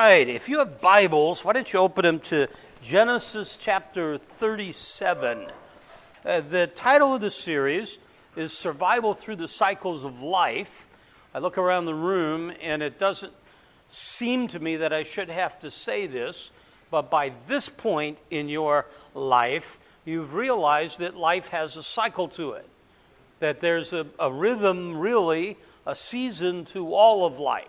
right, if you have Bibles, why don't you open them to Genesis chapter 37. The title of the series is Survival Through the Cycles of Life. I look around the room and it doesn't seem to me that I should have to say this, but by this point in your life, you've realized that life has a cycle to it, that there's a rhythm, really, a season to all of life.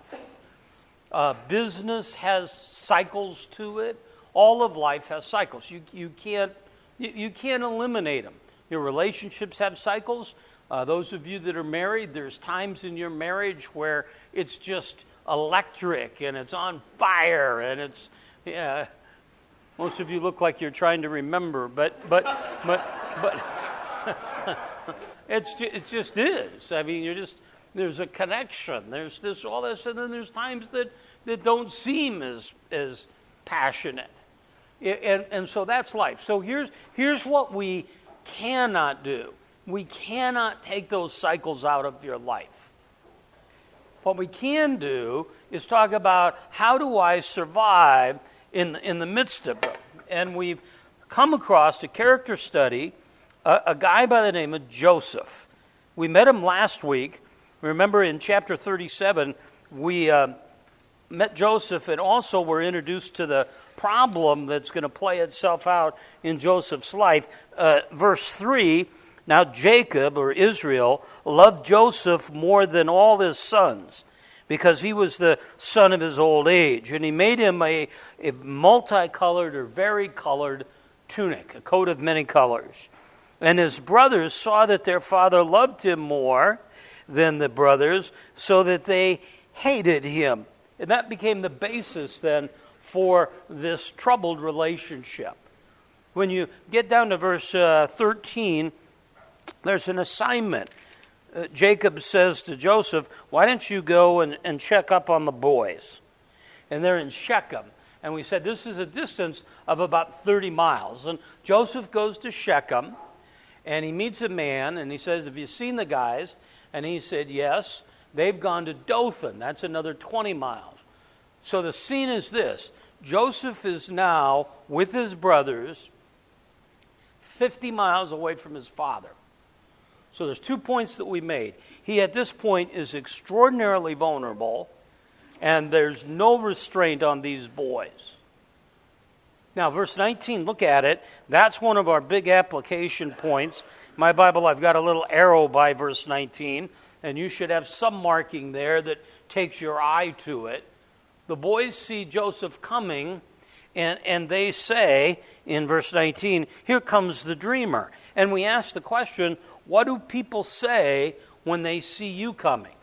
Business has cycles to it. All of life has cycles. You can't eliminate them. Your relationships have cycles. Those of you that are married, there's times in your marriage where it's just electric and it's on fire and it's. Most of you look like you're trying to remember, but it just is. I mean, there's a connection. There's this, all this, and then there's times that don't seem as passionate. And so that's life. So here's what we cannot do. We cannot take those cycles out of your life. What we can do is talk about how do I survive in the midst of them. And we've come across a character study, a guy by the name of Joseph. We met him last week. Remember in chapter 37, we met Joseph and also were introduced to the problem that's going to play itself out in Joseph's life. Verse 3, now Jacob, or Israel, loved Joseph more than all his sons, because he was the son of his old age. And he made him a multicolored or varicolored tunic, a coat of many colors. And his brothers saw that their father loved him more than the brothers, so that they hated him. And that became the basis then for this troubled relationship. When you get down to verse 13, there's an assignment. Jacob says to Joseph, why don't you go and check up on the boys? And they're in Shechem. And we said this is a distance of about 30 miles. And Joseph goes to Shechem, and he meets a man, and he says, have you seen the guys? And he said, yes. They've gone to Dothan. That's another 20 miles. So the scene is this. Joseph is now with his brothers 50 miles away from his father. So there's 2 points that we made. He, at this point, is extraordinarily vulnerable, and there's no restraint on these boys. Now, verse 19, look at it. That's one of our big application points. My Bible, I've got a little arrow by verse 19, and you should have some marking there that takes your eye to it. The boys see Joseph coming, and they say, in verse 19, here comes the dreamer. And we ask the question, what do people say when they see you coming?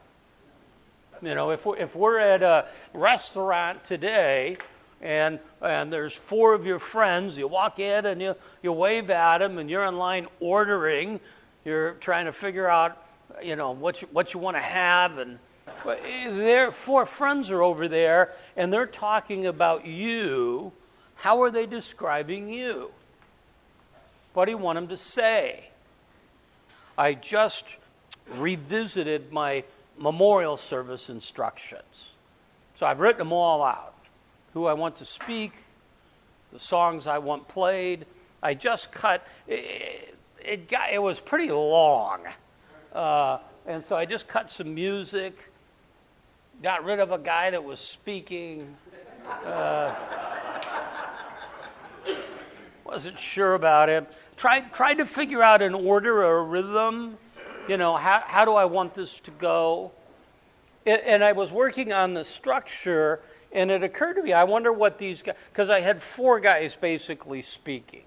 You know, if we're at a restaurant today, and there's 4 of your friends, you walk in and you wave at them, and you're in line ordering, you're trying to figure out, you know, what you want to have, and their 4 friends are over there, and they're talking about you. How are they describing you? What do you want them to say? I just revisited my memorial service instructions. So I've written them all out. Who I want to speak, the songs I want played. I just cut, it was pretty long. And so I just cut some music, got rid of a guy that was speaking. Wasn't sure about him. Tried to figure out an order or a rhythm. You know, how do I want this to go? And I was working on the structure, and it occurred to me, I wonder what these guys, because I had 4 guys basically speaking.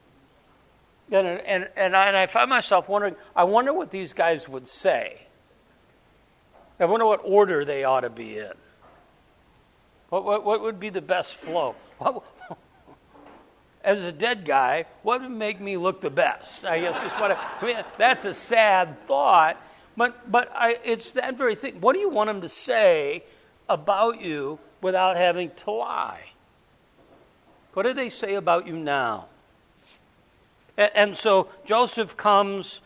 And I found myself wondering, I wonder what these guys would say. I wonder what order they ought to be in. What would be the best flow? As a dead guy, what would make me look the best? I guess is what I mean. That's a sad thought, but it's that very thing. What do you want them to say about you without having to lie? What do they say about you now? And so Joseph comes,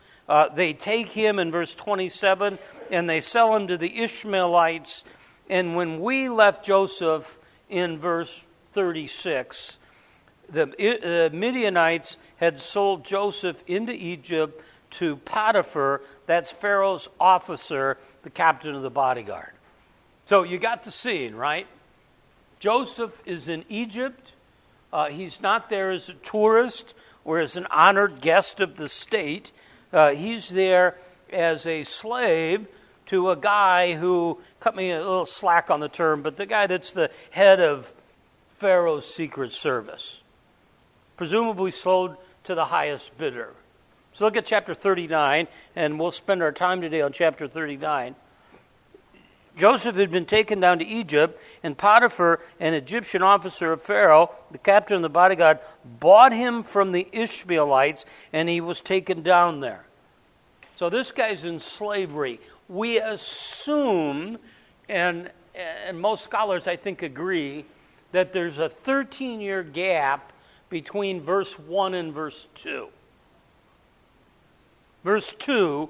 they take him in verse 27, and they sell him to the Ishmaelites. And when we left Joseph in verse 36, the Midianites had sold Joseph into Egypt to Potiphar, that's Pharaoh's officer, the captain of the bodyguard. So you got the scene, right? Joseph is in Egypt. He's not there as a tourist or as an honored guest of the state. He's there as a slave to a guy who, cut me a little slack on the term, but the guy that's the head of Pharaoh's secret service, presumably sold to the highest bidder. So look at chapter 39, and we'll spend our time today on chapter 39. Joseph had been taken down to Egypt, and Potiphar, an Egyptian officer of Pharaoh, the captain of the bodyguard, bought him from the Ishmaelites, and he was taken down there. So this guy's in slavery. We assume, and most scholars I think agree, that there's a 13-year gap between verse 1 and verse 2. Verse 2,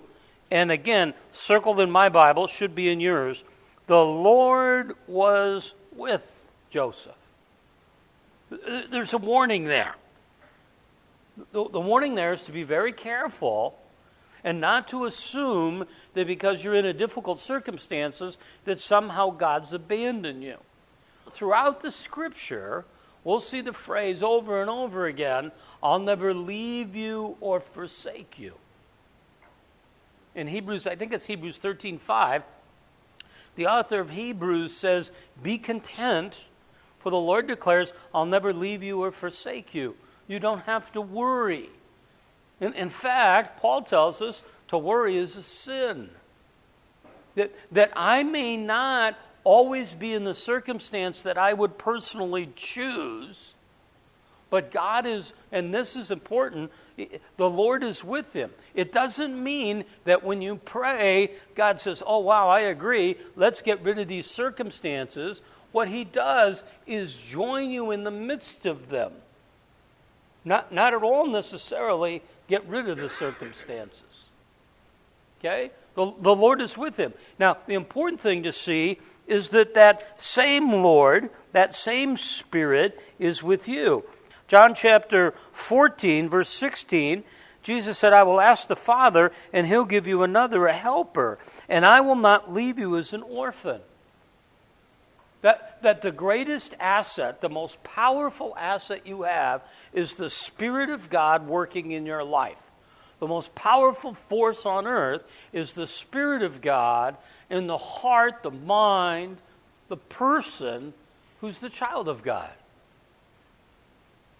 and again, circled in my Bible, should be in yours, the Lord was with Joseph. There's a warning there. The warning there is to be very careful and not to assume that because you're in a difficult circumstances that somehow God's abandoned you. Throughout the Scripture, we'll see the phrase over and over again, I'll never leave you or forsake you. In Hebrews, I think it's Hebrews 13:5, the author of Hebrews says, be content, for the Lord declares, I'll never leave you or forsake you. You don't have to worry. In fact, Paul tells us to worry is a sin. That I may not always be in the circumstance that I would personally choose, but God is, and this is important, the Lord is with him. It doesn't mean that when you pray, God says, oh wow, I agree, let's get rid of these circumstances. What he does is join you in the midst of them. Not at all necessarily get rid of the circumstances. Okay? The Lord is with him. Now, the important thing to see is that same Lord, that same Spirit is with you. John chapter 14, verse 16, Jesus said, I will ask the Father, and he'll give you another, a helper, and I will not leave you as an orphan. That the greatest asset, the most powerful asset you have, is the Spirit of God working in your life. The most powerful force on earth is the Spirit of God in the heart, the mind, the person who's the child of God.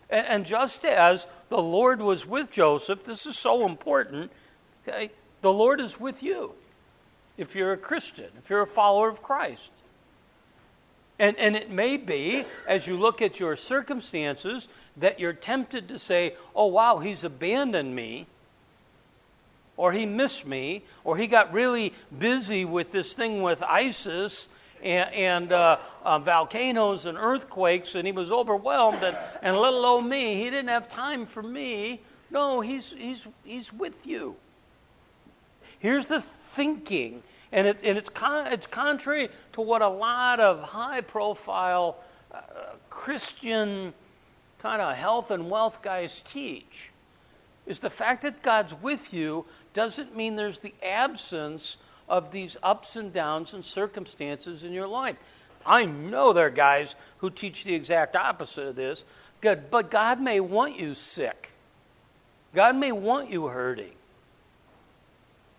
And just as the Lord was with Joseph, this is so important, okay? The Lord is with you if you're a Christian, if you're a follower of Christ. And it may be, as you look at your circumstances, that you're tempted to say, oh wow, he's abandoned me, or he missed me, or he got really busy with this thing with ISIS and volcanoes and earthquakes, and he was overwhelmed, and little old me, he didn't have time for me. No, he's with you. Here's the thinking, and it's contrary to what a lot of high-profile Christian kind of health and wealth guys teach, is the fact that God's with you doesn't mean there's the absence of these ups and downs and circumstances in your life. I know there are guys who teach the exact opposite of this, but God may want you sick. God may want you hurting.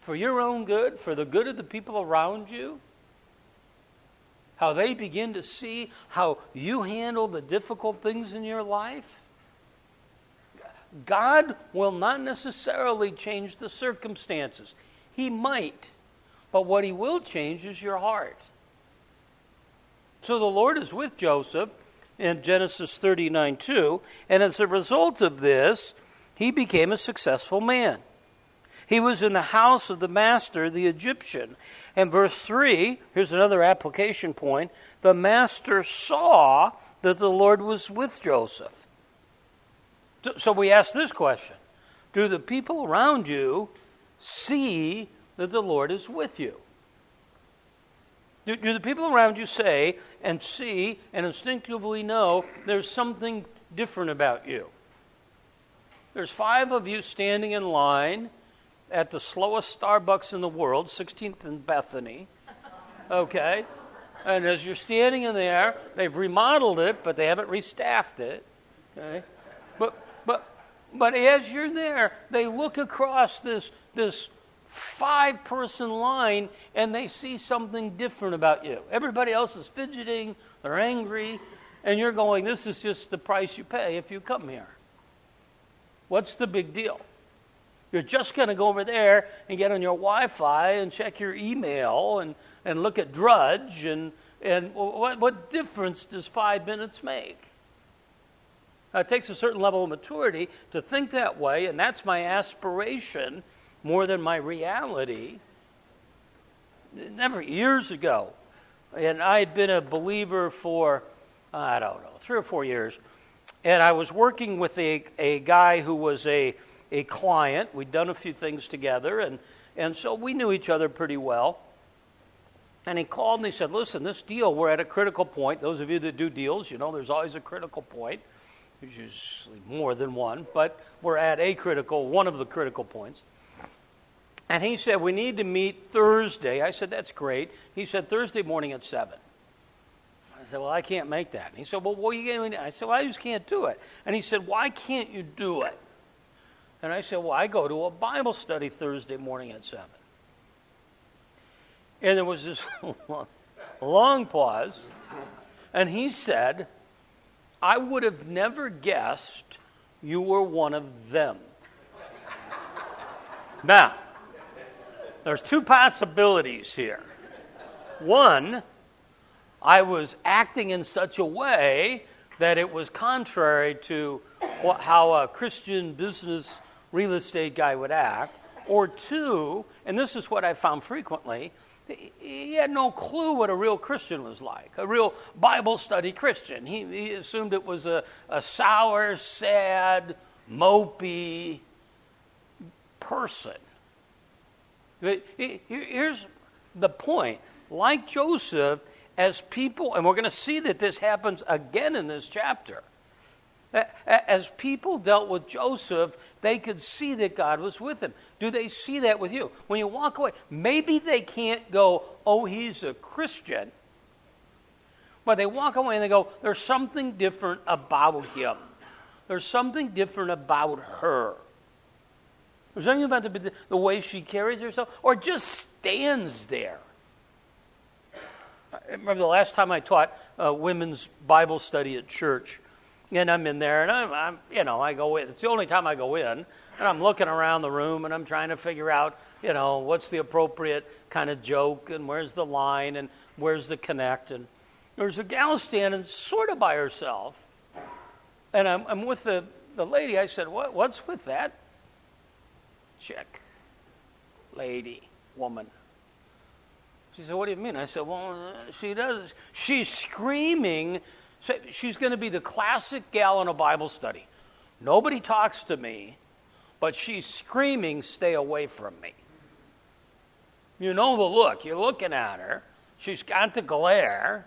For your own good, for the good of the people around you, how they begin to see how you handle the difficult things in your life. God will not necessarily change the circumstances. He might, but what he will change is your heart. So the Lord is with Joseph in Genesis 39:2, and as a result of this, he became a successful man. He was in the house of the master, the Egyptian. And verse 3, here's another application point. The master saw that the Lord was with Joseph. So we ask this question. Do the people around you see that the Lord is with you? Do the people around you say and see and instinctively know there's something different about you? There's 5 of you standing in line at the slowest Starbucks in the world, 16th and Bethany, okay? And as you're standing in there, they've remodeled it, but they haven't restaffed it, okay? But as you're there, they look across this 5-person line, and they see something different about you. Everybody else is fidgeting, they're angry, and you're going, this is just the price you pay if you come here. What's the big deal? You're just going to go over there and get on your Wi-Fi and check your email and look at Drudge, and what difference does 5 minutes make? It takes a certain level of maturity to think that way, and that's my aspiration more than my reality. Never years ago, and I had been a believer for, 3 or 4 years, and I was working with a guy who was a client. We'd done a few things together, and so we knew each other pretty well. And he called and he said, listen, this deal, we're at a critical point. Those of you that do deals, you know there's always a critical point. There's usually more than one, but we're at one of the critical points. And he said, we need to meet Thursday. I said, that's great. He said, Thursday morning at 7. I said, well, I can't make that. And he said, well, what are you going to do? I said, well, I just can't do it. And he said, why can't you do it? And I said, well, I go to a Bible study Thursday morning at 7. And there was this long pause. And he said, I would have never guessed you were one of them. Now, there's 2 possibilities here. One, I was acting in such a way that it was contrary to how a Christian business real estate guy would act. Or 2, and this is what I found frequently, he had no clue what a real Christian was like, a real Bible study Christian. He assumed it was a sour, sad, mopey person. But here's the point. Like Joseph, as people, and we're going to see that this happens again in this chapter, as people dealt with Joseph, they could see that God was with him. Do they see that with you? When you walk away, maybe they can't go, oh, he's a Christian. But they walk away and they go, there's something different about him. There's something different about her. There's something about the way she carries herself, or just stands there. I remember the last time I taught women's Bible study at church. And I'm in there, and I go in. It's the only time I go in, and I'm looking around the room, and I'm trying to figure out, what's the appropriate kind of joke, and where's the line, and where's the connect. And there's a gal standing sort of by herself, and I'm with the lady. I said, what's with that chick, lady, woman? She said, what do you mean? I said, well, she's screaming. She's going to be the classic gal in a Bible study. Nobody talks to me, but she's screaming, stay away from me. You know the look. You're looking at her. She's got the glare.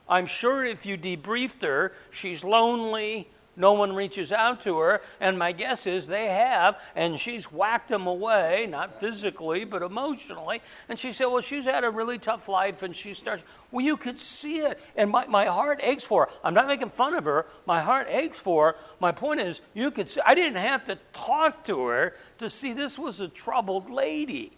I'm sure if you debriefed her, she's lonely. No one reaches out to her. And my guess is they have, and she's whacked them away, not physically, but emotionally. And she said, well, she's had a really tough life, and she starts, well, you could see it. And my heart aches for her. I'm not making fun of her. My heart aches for her. My point is, you could see, I didn't have to talk to her to see this was a troubled lady.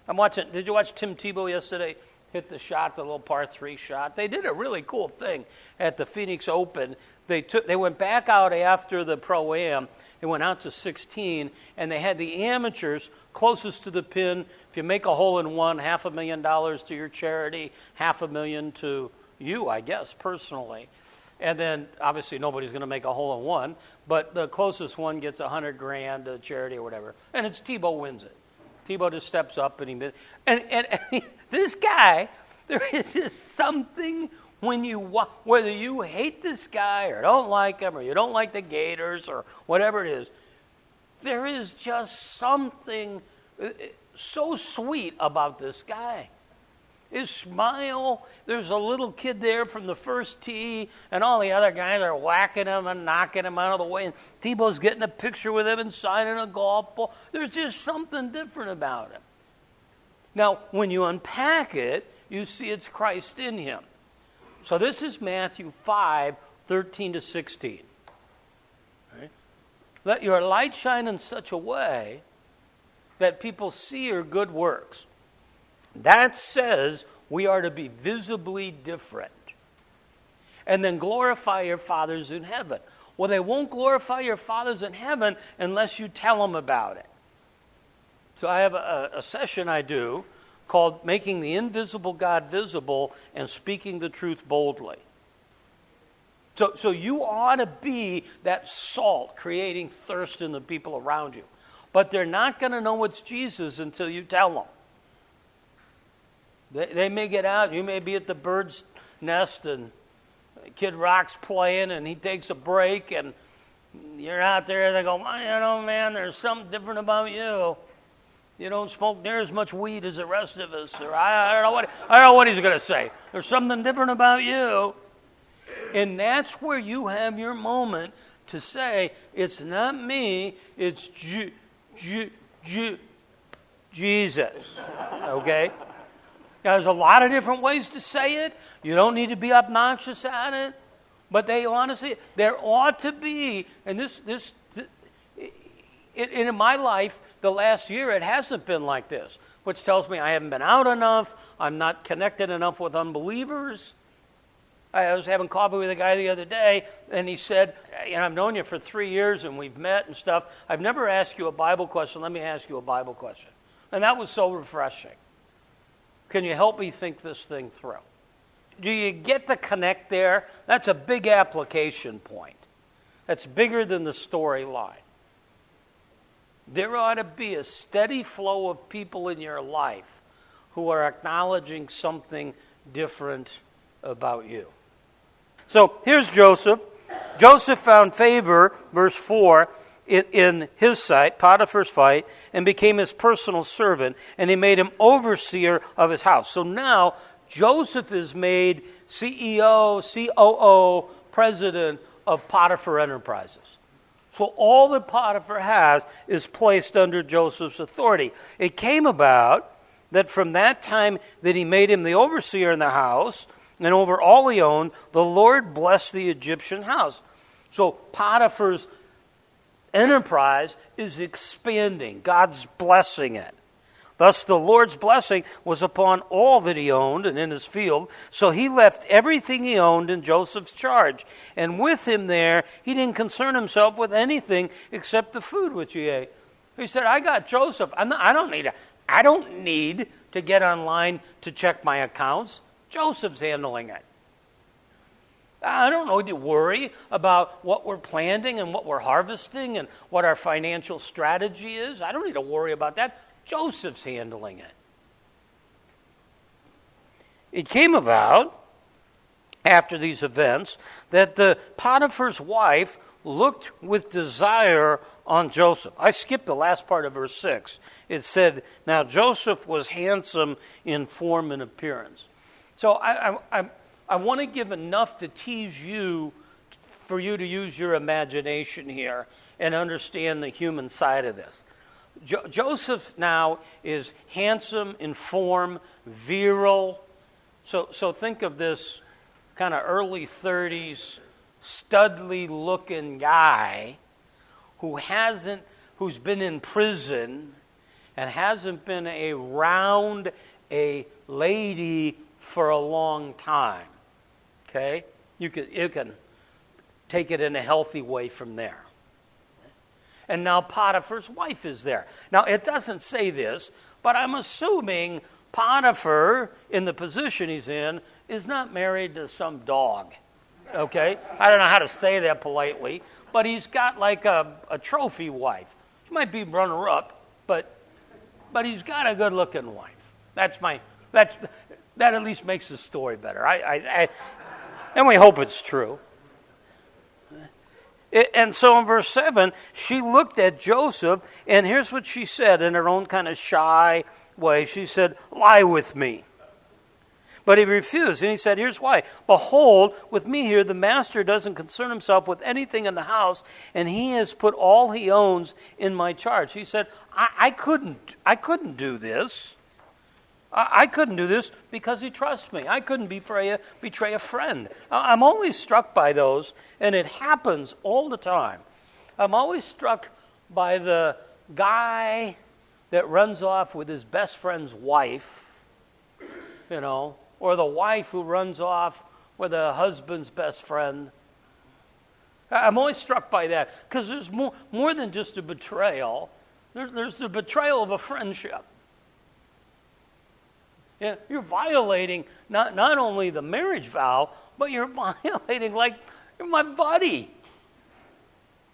Did you watch Tim Tebow yesterday? Hit the shot, the little par 3 shot. They did a really cool thing at the Phoenix Open. They went back out after the Pro-Am. They went out to 16, and they had the amateurs closest to the pin. If you make a hole-in-one, $500,000 to your charity, $500,000 to you, I guess, personally. And then, obviously, nobody's going to make a hole-in-one, but the closest one gets $100,000 to charity or whatever. And it's Tebow wins it. Tebow just steps up, and this guy, there is just something when whether you hate this guy or don't like him or you don't like the Gators or whatever it is, there is just something so sweet about this guy. His smile, there's a little kid there from the first tee, and all the other guys are whacking him and knocking him out of the way, and Tebow's getting a picture with him and signing a golf ball. There's just something different about him. Now, when you unpack it, you see it's Christ in him. So this is Matthew 5:13-16. Right? Let your light shine in such a way that people see your good works. That says we are to be visibly different. And then glorify your fathers in heaven. Well, they won't glorify your fathers in heaven unless you tell them about it. So I have a session I do called Making the Invisible God Visible and Speaking the Truth Boldly. So you ought to be that salt creating thirst in the people around you. But they're not going to know it's Jesus until you tell them. They may get out, you may be at the bird's nest and Kid Rock's playing and he takes a break and you're out there and they go, man, there's something different about you. You don't smoke near as much weed as the rest of us. Or I don't know what he's going to say. There's something different about you. And that's where you have your moment to say, it's not me, it's Jesus. Okay? Now, there's a lot of different ways to say it. You don't need to be obnoxious at it. But they honestly, there ought to be, and in my life, the last year, it hasn't been like this, which tells me I haven't been out enough, I'm not connected enough with unbelievers. I was having coffee with a guy the other day, and he said, I've known you for 3 years, and we've met and stuff. I've never asked you a Bible question. Let me ask you a Bible question. And that was so refreshing. Can you help me think this thing through? Do you get the connect there? That's a big application point. That's bigger than the storyline. There ought to be a steady flow of people in your life who are acknowledging something different about you. So here's Joseph. Joseph found favor, verse 4, in his sight, Potiphar's fight, and became his personal servant, and he made him overseer of his house. So now Joseph is made CEO, COO, president of Potiphar Enterprises. So all that Potiphar has is placed under Joseph's authority. It came about that from that time that he made him the overseer in the house, and over all he owned, the Lord blessed the Egyptian house. So Potiphar's enterprise is expanding. God's blessing it. Thus the Lord's blessing was upon all that he owned and in his field. So he left everything he owned in Joseph's charge. And with him there, he didn't concern himself with anything except the food which he ate. He said, I got Joseph. I don't need to get online to check my accounts. Joseph's handling it. I don't need to worry about what we're planting and what we're harvesting and what our financial strategy is. I don't need to worry about that. Joseph's handling it. It came about, after these events, that the Potiphar's wife looked with desire on Joseph. I skipped the last part of verse 6. It said, now Joseph was handsome in form and appearance. So I want to give enough to tease you, for you to use your imagination here and understand the human side of this. Joseph now is handsome in form, virile. So think of this kind of early 30s, studly looking guy who's been in prison and hasn't been around a lady for a long time. Okay? You can take it in a healthy way from there. And now Potiphar's wife is there. Now, it doesn't say this, but I'm assuming Potiphar, in the position he's in, is not married to some dog. Okay? I don't know how to say that politely, but he's got like a trophy wife. She might be runner-up, but he's got a good-looking wife. That at least makes the story better. And we hope it's true. And so in verse 7, she looked at Joseph, and here's what she said in her own kind of shy way. She said, lie with me. But he refused, and he said, here's why. Behold, with me here, the master doesn't concern himself with anything in the house, and he has put all he owns in my charge. He said, I couldn't do this. I couldn't do this because he trusts me. I couldn't betray a friend. I'm always struck by those, and it happens all the time. I'm always struck by the guy that runs off with his best friend's wife, or the wife who runs off with a husband's best friend. I'm always struck by that because there's more than just a betrayal. There's the betrayal of a friendship. Yeah, you're violating not only the marriage vow, but you're violating like you're my buddy.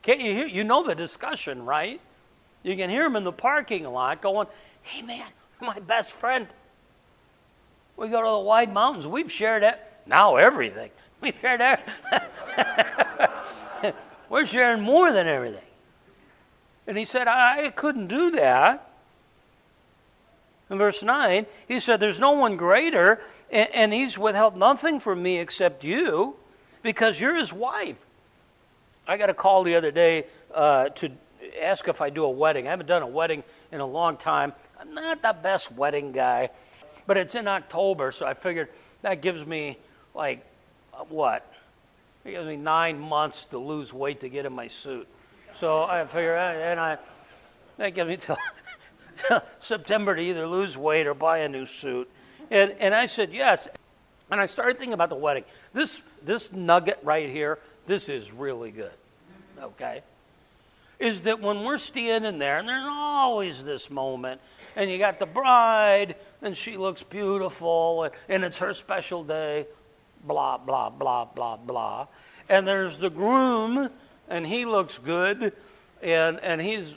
Can't you hear? You know the discussion, right? You can hear him in the parking lot going, "Hey man, you're my best friend. We go to the wide mountains. We've shared everything. We've shared We're sharing more than everything." And he said, "I couldn't do that." In verse 9, he said, "There's no one greater, and he's withheld nothing from me except you, because you're his wife." I got a call the other day to ask if I do a wedding. I haven't done a wedding in a long time. I'm not the best wedding guy, but it's in October, so I figured that gives me, It gives me 9 months to lose weight to get in my suit. So I figured, that gives me till September to either lose weight or buy a new suit. And I said yes. And I started thinking about the wedding. This nugget right here, this is really good. Okay? Is that when we're standing there, and there's always this moment, and you got the bride, and she looks beautiful, and it's her special day, blah, blah, blah, blah, blah. And there's the groom, and he looks good, and he's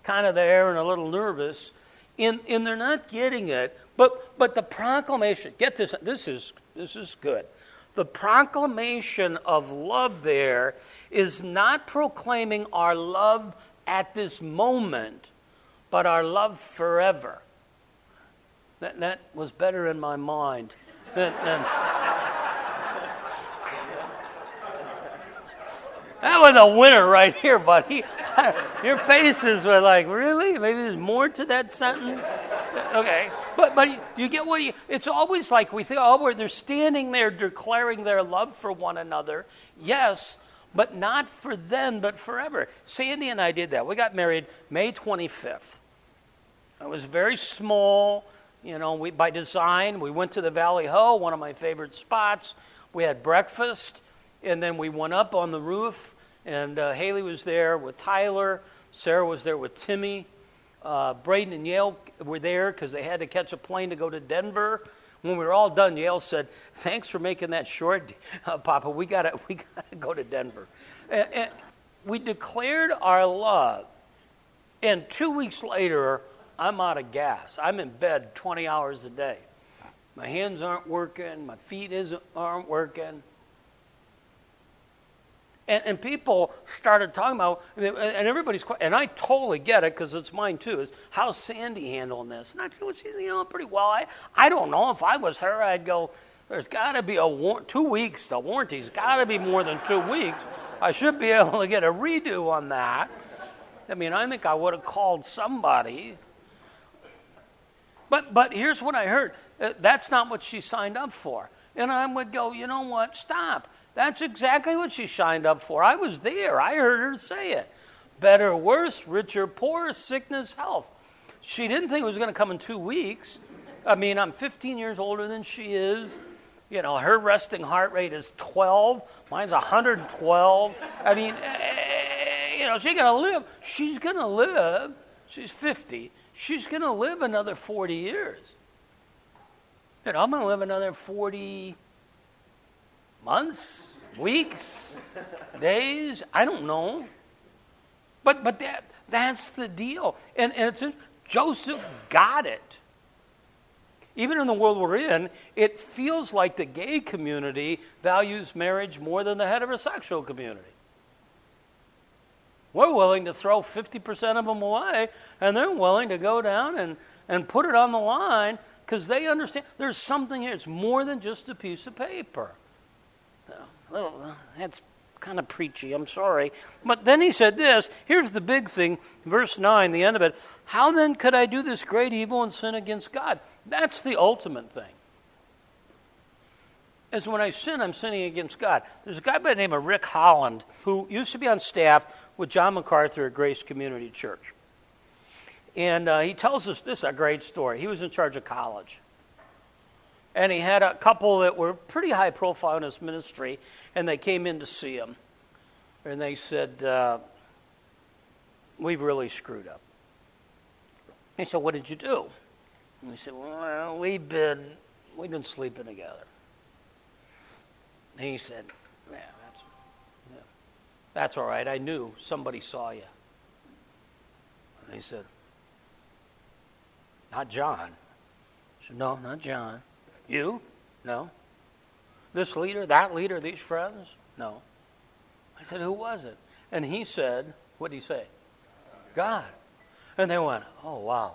kind of there and a little nervous, and they're not getting it. But the proclamation, get this is good. The proclamation of love there is not proclaiming our love at this moment, but our love forever. That was better in my mind than that was a winner right here, buddy. Your faces were like, really? Maybe there's more to that sentence? Okay. But you get what it's always like we think, they're standing there declaring their love for one another. Yes, but not for then, but forever. Sandy and I did that. We got married May 25th. It was very small. By design, we went to the Valley Ho, one of my favorite spots. We had breakfast, and then we went up on the roof, and Haley was there with Tyler. Sarah was there with Timmy. Braden and Yale were there because they had to catch a plane to go to Denver. When we were all done, Yale said, "Thanks for making that short, Papa. We gotta go to Denver." And we declared our love, and 2 weeks later, I'm out of gas. I'm in bed 20 hours a day. My hands aren't working. My feet aren't working. And people started talking about, and everybody's, and I totally get it because it's mine too, is how's Sandy handling this? And I feel she's pretty well. I don't know. If I was her, I'd go, there's got to be 2 weeks. The warranty's got to be more than 2 weeks. I should be able to get a redo on that. I think I would have called somebody. But here's what I heard. That's not what she signed up for. And I would go, you know what? Stop. That's exactly what she signed up for. I was there. I heard her say it. Better, worse, richer, poor, sickness, health. She didn't think it was going to come in 2 weeks. I'm 15 years older than she is. Her resting heart rate is 12. Mine's 112. She's going to live. She's going to live. She's 50. She's going to live another 40 years. I'm going to live another 40 months, weeks, days, I don't know. But that's the deal. And it's Joseph got it. Even in the world we're in, it feels like the gay community values marriage more than the heterosexual community. We're willing to throw 50% of them away, and they're willing to go down and put it on the line because they understand there's something here. It's more than just a piece of paper. Well, that's kind of preachy, I'm sorry. But then he said this, here's the big thing, verse 9, the end of it. How then could I do this great evil and sin against God? That's the ultimate thing. As when I sin, I'm sinning against God. There's a guy by the name of Rick Holland who used to be on staff with John MacArthur at Grace Community Church. And he tells us this, a great story. He was in charge of college. And he had a couple that were pretty high profile in his ministry, and they came in to see him. And they said, we've really screwed up. He said, what did you do? And he said, well, we've been sleeping together. And he said, that's all right. I knew somebody saw you. And he said, not John. I said, no, not John. You? No. This leader, that leader, these friends? No. I said, who was it? And he said, what did he say? God. And they went, oh, wow.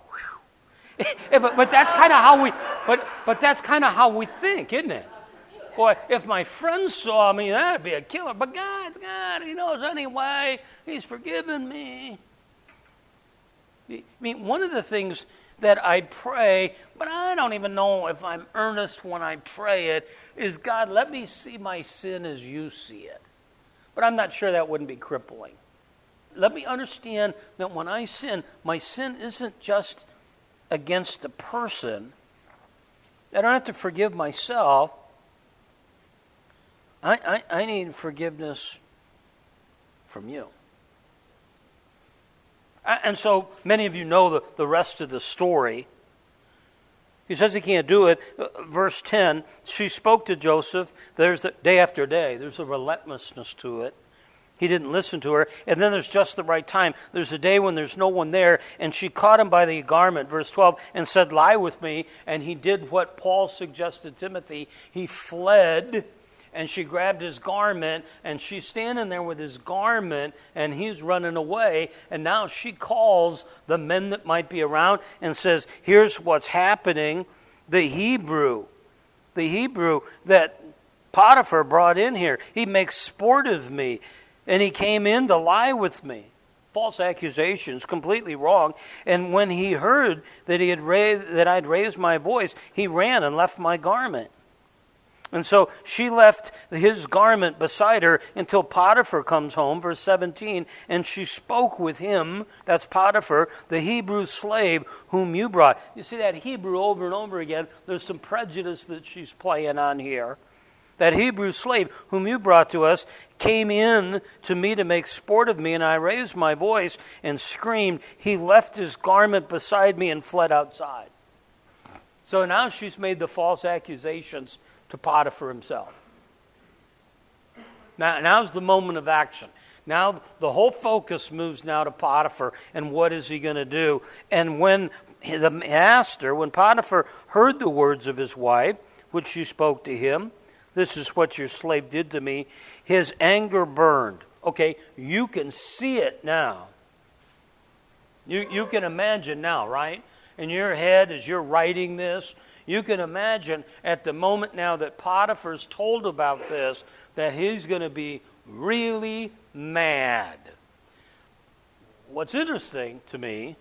But that's kind of how we, but that's kind of how we think, isn't it? Boy, if my friends saw me, that'd be a killer. But God's God. He knows anyway. He's forgiven me. I mean, one of the things that I pray, but I don't even know if I'm earnest when I pray it, is God, let me see my sin as you see it. But I'm not sure that wouldn't be crippling. Let me understand that when I sin, my sin isn't just against a person. I don't have to forgive myself. I need forgiveness from you. And so many of you know the rest of the story. He says he can't do it. Verse 10, she spoke to Joseph. There's the day after day. There's a relentlessness to it. He didn't listen to her. And then there's just the right time. There's a day when there's no one there. And she caught him by the garment, verse 12, and said, lie with me. And he did what Paul suggested Timothy. He fled. And she grabbed his garment, and she's standing there with his garment, and he's running away. And now she calls the men that might be around and says, here's what's happening. The Hebrew that Potiphar brought in here, he makes sport of me, and he came in to lie with me. False accusations, completely wrong. And when he heard that I'd raised my voice, he ran and left my garment. And so she left his garment beside her until Potiphar comes home, verse 17, and she spoke with him, that's Potiphar, the Hebrew slave whom you brought. You see that Hebrew over and over again. There's some prejudice that she's playing on here. That Hebrew slave whom you brought to us came in to me to make sport of me, and I raised my voice and screamed. He left his garment beside me and fled outside. So now she's made the false accusations to Potiphar himself. Now's the moment of action. Now the whole focus moves now to Potiphar, and what is he going to do? And when Potiphar heard the words of his wife, which she spoke to him, this is what your slave did to me, his anger burned. Okay, you can see it now. You can imagine now, right? In your head as you're writing this, you can imagine at the moment now that Potiphar's told about this, that he's going to be really mad. What's interesting to me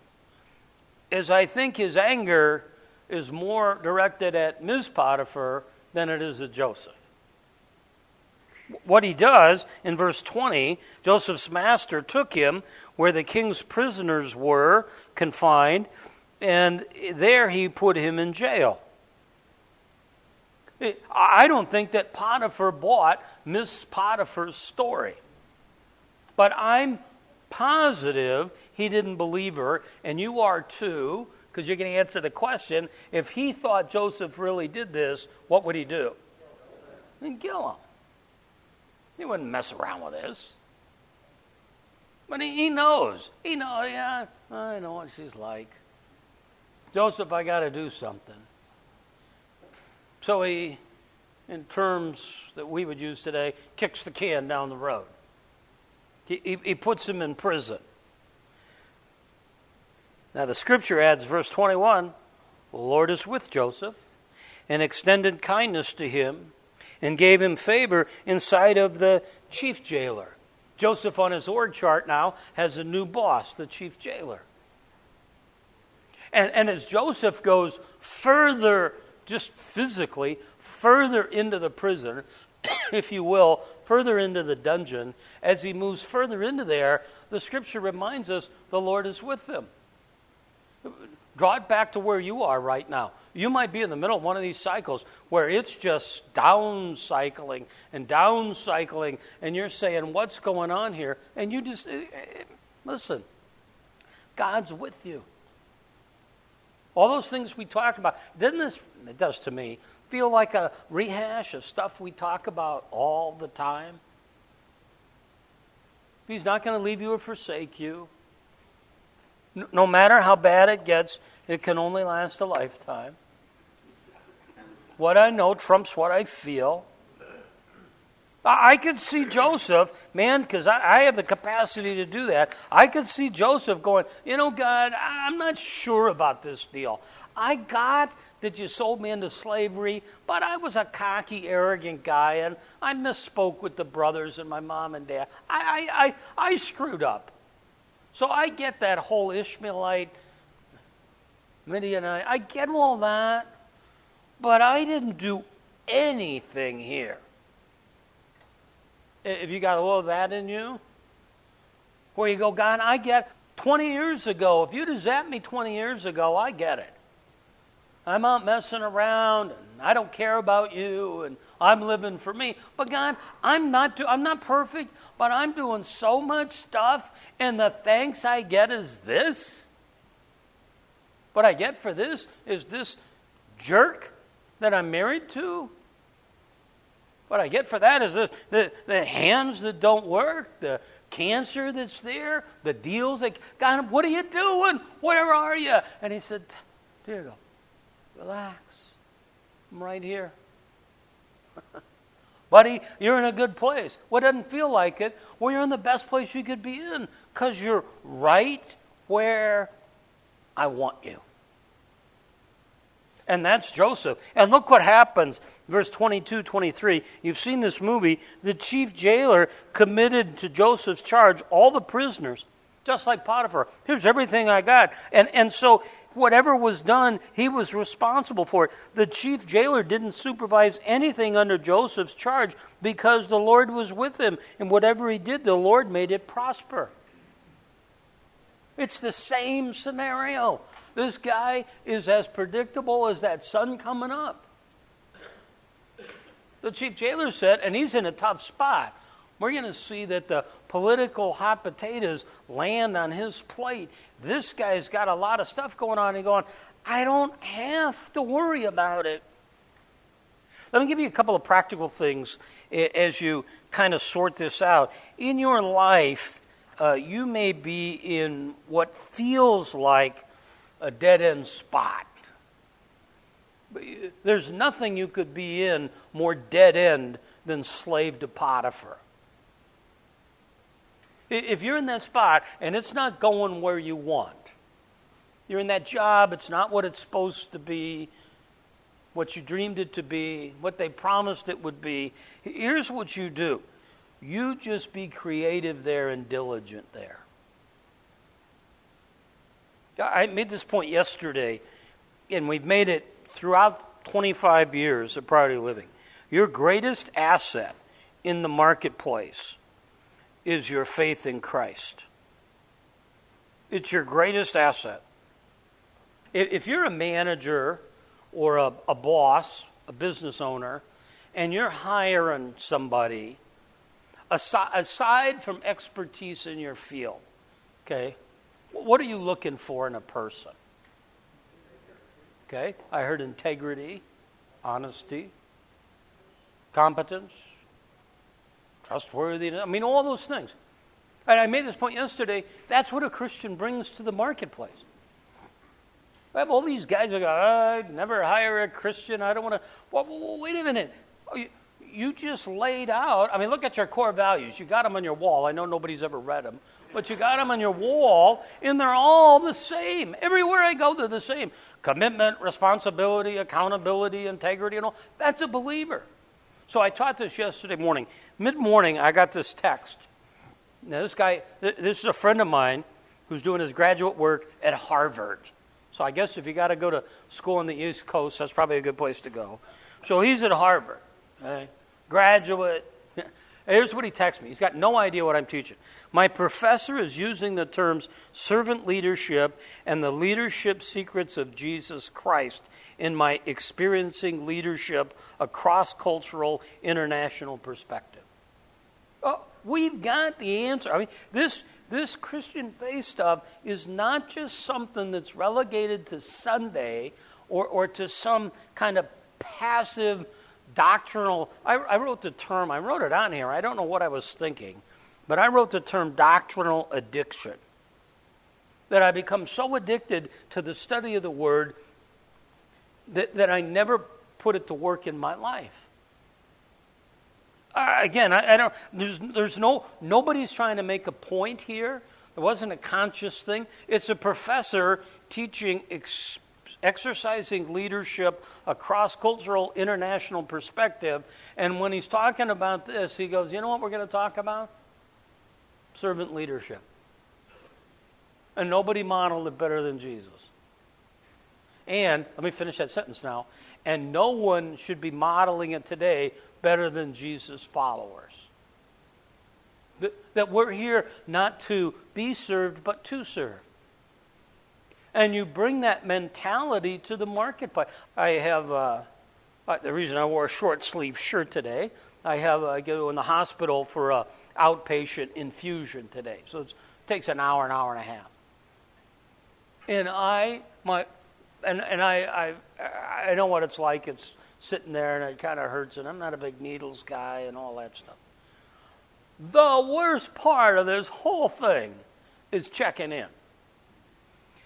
is I think his anger is more directed at Ms. Potiphar than it is at Joseph. What he does, in verse 20, Joseph's master took him where the king's prisoners were confined, and there he put him in jail. I don't think that Potiphar bought Miss Potiphar's story. But I'm positive he didn't believe her, and you are too, because you're going to answer the question, if he thought Joseph really did this, what would he do? He'd kill him. He wouldn't mess around with this. But he knows. He knows, yeah, I know what she's like. Joseph, I got to do something. So he, in terms that we would use today, kicks the can down the road. He puts him in prison. Now the scripture adds, verse 21, The Lord is with Joseph and extended kindness to him and gave him favor in sight of the chief jailer. Joseph on his org chart now has a new boss, the chief jailer. And as Joseph goes further, just physically, further into the prison, if you will, further into the dungeon, as he moves further into there, the scripture reminds us the Lord is with him. Draw it back to where you are right now. You might be in the middle of one of these cycles where it's just down cycling, and you're saying, what's going on here? And you just, listen, God's with you. All those things we talked about, it does to me, feel like a rehash of stuff we talk about all the time? He's not going to leave you or forsake you. No matter how bad it gets, it can only last a lifetime. What I know trumps what I feel. I could see Joseph, man, because I have the capacity to do that. I could see Joseph going, God, I'm not sure about this deal. I got that you sold me into slavery, but I was a cocky, arrogant guy, and I misspoke with the brothers and my mom and dad. I screwed up. So I get that whole Ishmaelite, Midianite, I get all that, but I didn't do anything here. If you got a little of that in you, where you go, God, I get 20 years ago, if you'd have zapped me 20 years ago, I get it. I'm out messing around, and I don't care about you, and I'm living for me. But God, I'm not perfect, but I'm doing so much stuff, and the thanks I get is this. What I get for this is this jerk that I'm married to. What I get for that is the hands that don't work, the cancer that's there, the deals that, God, what are you doing? Where are you? And he said, Diego, relax. I'm right here. Buddy, you're in a good place. What doesn't feel like it? Well, you're in the best place you could be in because you're right where I want you. And that's Joseph. And look what happens. Verse 22, 23. You've seen this movie. The chief jailer committed to Joseph's charge all the prisoners, just like Potiphar. Here's everything I got. And so whatever was done, he was responsible for it. The chief jailer didn't supervise anything under Joseph's charge because the Lord was with him. And whatever he did, the Lord made it prosper. It's the same scenario. This guy is as predictable as that sun coming up. The chief jailer said, and he's in a tough spot. We're going to see that the political hot potatoes land on his plate. This guy's got a lot of stuff going on. And going, I don't have to worry about it. Let me give you a couple of practical things as you kind of sort this out. In your life, you may be in what feels like a dead-end spot. There's nothing you could be in more dead-end than slave to Potiphar. If you're in that spot and it's not going where you want, you're in that job, it's not what it's supposed to be, what you dreamed it to be, what they promised it would be, here's what you do. You just be creative there and diligent there. I made this point yesterday, and we've made it throughout 25 years of Priority Living. Your greatest asset in the marketplace is your faith in Christ. It's your greatest asset. If you're a manager or a boss, a business owner, and you're hiring somebody, aside from expertise in your field, okay, what are you looking for in a person? Okay, I heard integrity, honesty, competence, trustworthiness. I mean, all those things. And I made this point yesterday. That's what a Christian brings to the marketplace. I have all these guys who go, I'd never hire a Christian. I don't want to. Well, wait a minute. you just laid out, I mean, look at your core values. You got them on your wall. I know nobody's ever read them, but you got them on your wall, and they're all the same. Everywhere I go, they're the same. Commitment, responsibility, accountability, integrity, and all. That's a believer. So I taught this yesterday morning. Mid-morning, I got this text. Now, this is a friend of mine who's doing his graduate work at Harvard. So I guess if you got to go to school on the East Coast, that's probably a good place to go. So he's at Harvard, okay? Graduate. Here's what he texts me. He's got no idea what I'm teaching. My professor is using the terms servant leadership and the leadership secrets of Jesus Christ in my experiencing leadership, a cross-cultural international perspective. Oh, we've got the answer. I mean, this Christian faith stuff is not just something that's relegated to Sunday or to some kind of passive doctrinal. I wrote the term, I wrote it on here, I don't know what I was thinking, but I wrote the term doctrinal addiction. That I become so addicted to the study of the Word that I never put it to work in my life. Again, I don't. There's nobody's trying to make a point here. It wasn't a conscious thing. It's a professor teaching, exercising leadership, a cross-cultural, international perspective. And when he's talking about this, he goes, "You know what we're going to talk about? Servant leadership." And nobody modeled it better than Jesus. And let me finish that sentence now. And no one should be modeling it today better than Jesus' followers. That we're here not to be served, but to serve. And you bring that mentality to the marketplace. I have, the reason I wore a short sleeve shirt today, I go in the hospital for a outpatient infusion today. So it takes an hour and a half. And I know what it's like. It's sitting there and it kind of hurts, and I'm not a big needles guy and all that stuff. The worst part of this whole thing is checking in.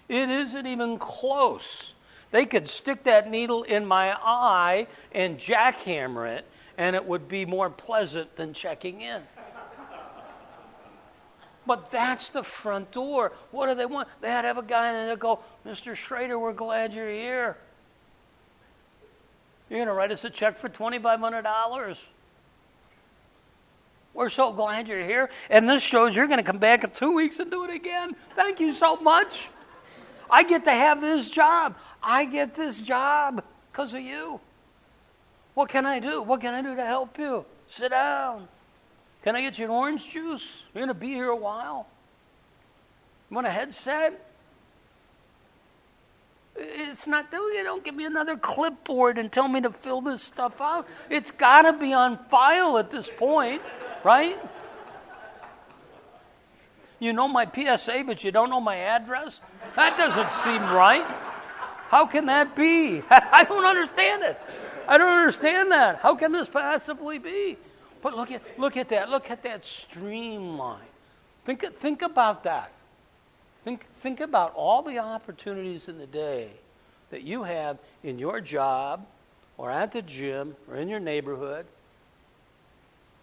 It isn't even close. They could stick that needle in my eye and jackhammer it, and it would be more pleasant than checking in. But that's the front door. What do they want? They had to have a guy and they go, "Mr. Shrader, we're glad you're here. You're going to write us a check for $2,500. We're so glad you're here. And this shows you're going to come back in 2 weeks and do it again. Thank you so much. I get to have this job. I get this job because of you. What can I do? What can I do to help you? Sit down. Can I get you an orange juice? You're going to be here a while. You want a headset? It's not, don't give me another clipboard and tell me to fill this stuff out. It's got to be on file at this point, right? You know my PSA, but you don't know my address? That doesn't seem right. How can that be? I don't understand it. I don't understand that. How can this possibly be? But look at that. Look at that streamline. Think about that. Think about all the opportunities in the day that you have in your job or at the gym or in your neighborhood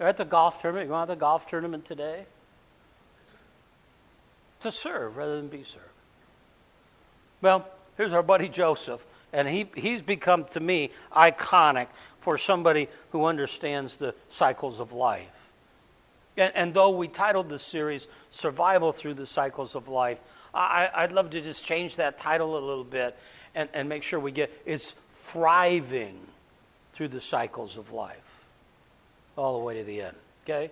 or at the golf tournament. You going to the golf tournament today? To serve rather than be served. Well, here's our buddy Joseph, and he's become, to me, iconic for somebody who understands the cycles of life. And though we titled this series Survival Through the Cycles of Life, I'd love to just change that title a little bit and make sure we get it's thriving through the cycles of life all the way to the end. Okay?